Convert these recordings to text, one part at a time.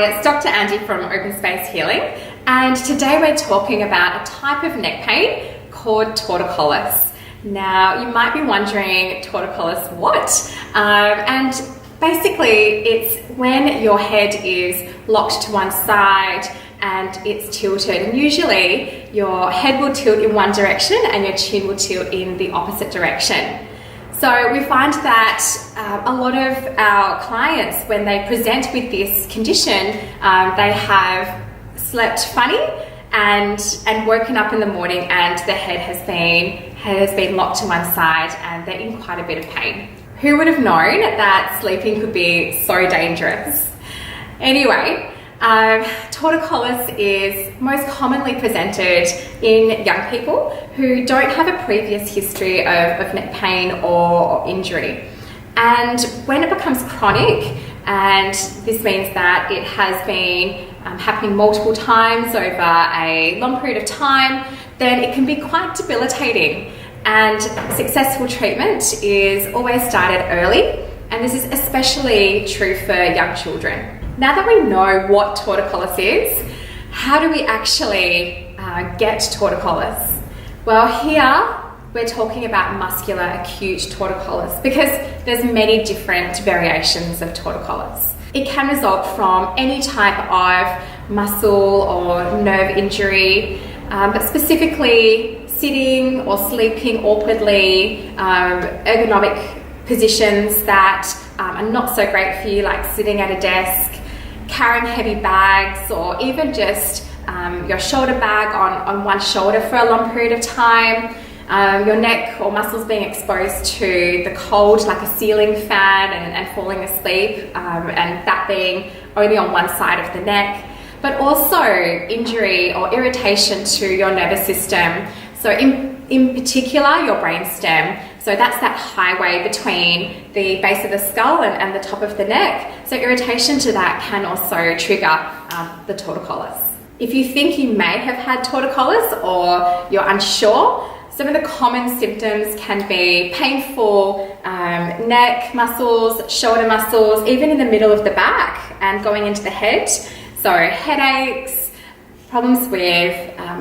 Hi, it's Dr. Andy from Open Space Healing, and today we're talking about a type of neck pain called torticollis. Now, you might be wondering, torticollis what? And basically, it's when your head is locked to one side and it's tilted, and usually your head will tilt in one direction and your chin will tilt in the opposite direction. So we find that a lot of our clients, when they present with this condition, they have slept funny and woken up in the morning and the head has been locked to one side and they're in quite a bit of pain. Who would have known that sleeping could be so dangerous? Anyway, torticollis is most commonly presented in young people who don't have a previous history of neck pain or injury. And when it becomes chronic, and this means that it has been happening multiple times over a long period of time, then it can be quite debilitating. And successful treatment is always started early, and this is especially true for young children. Now that we know what torticollis is, how do we actually get torticollis? Well, here we're talking about muscular acute torticollis because there's many different variations of torticollis. It can result from any type of muscle or nerve injury, but specifically sitting or sleeping awkwardly, ergonomic positions that are not so great for you, like sitting at a desk, carrying heavy bags, or even just your shoulder bag on one shoulder for a long period of time, your neck or muscles being exposed to the cold like a ceiling fan and falling asleep, and that being only on one side of the neck, but also injury or irritation to your nervous system. So in particular, your brainstem. So that's that highway between the base of the skull and the top of the neck. So irritation to that can also trigger the torticollis. If you think you may have had torticollis or you're unsure, some of the common symptoms can be painful neck muscles, shoulder muscles, even in the middle of the back and going into the head. So headaches, problems with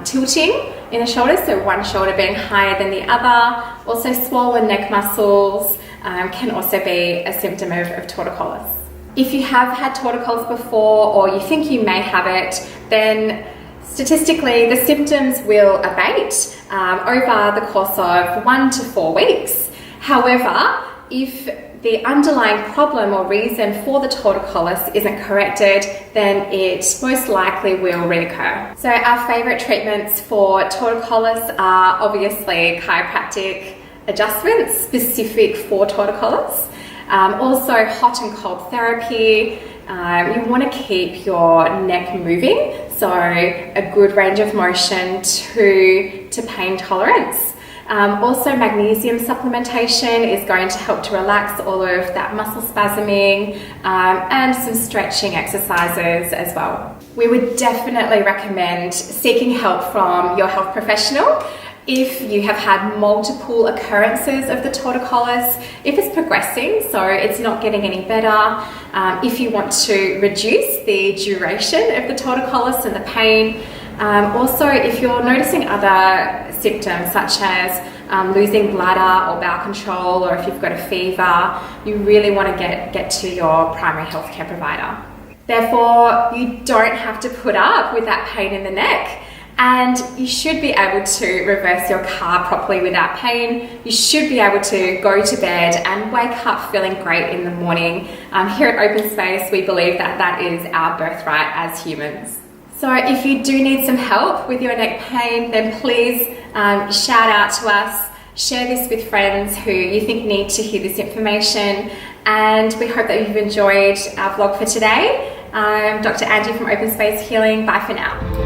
tilting in the shoulders, so one shoulder being higher than the other. Also swollen neck muscles can also be a symptom of torticollis. If you have had torticollis before or you think you may have it, then statistically the symptoms will abate over the course of 1 to 4 weeks. However, if the underlying problem or reason for the torticollis isn't corrected, then it most likely will reoccur. So our favourite treatments for torticollis are obviously chiropractic adjustments specific for torticollis. Also hot and cold therapy. You want to keep your neck moving, so a good range of motion to pain tolerance. Also magnesium supplementation is going to help to relax all of that muscle spasming, and some stretching exercises as well. We would definitely recommend seeking help from your health professional if you have had multiple occurrences of the torticollis, if it's progressing, so it's not getting any better, if you want to reduce the duration of the torticollis and the pain. Also, if you're noticing other symptoms such as losing bladder or bowel control, or if you've got a fever, you really want to get to your primary healthcare provider. Therefore, you don't have to put up with that pain in the neck, and you should be able to reverse your car properly without pain. You should be able to go to bed and wake up feeling great in the morning. Here at Open Space, we believe that that is our birthright as humans. So if you do need some help with your neck pain, then please shout out to us, share this with friends who you think need to hear this information, and we hope that you've enjoyed our vlog for today. I'm Dr. Andy from Open Space Healing. Bye for now.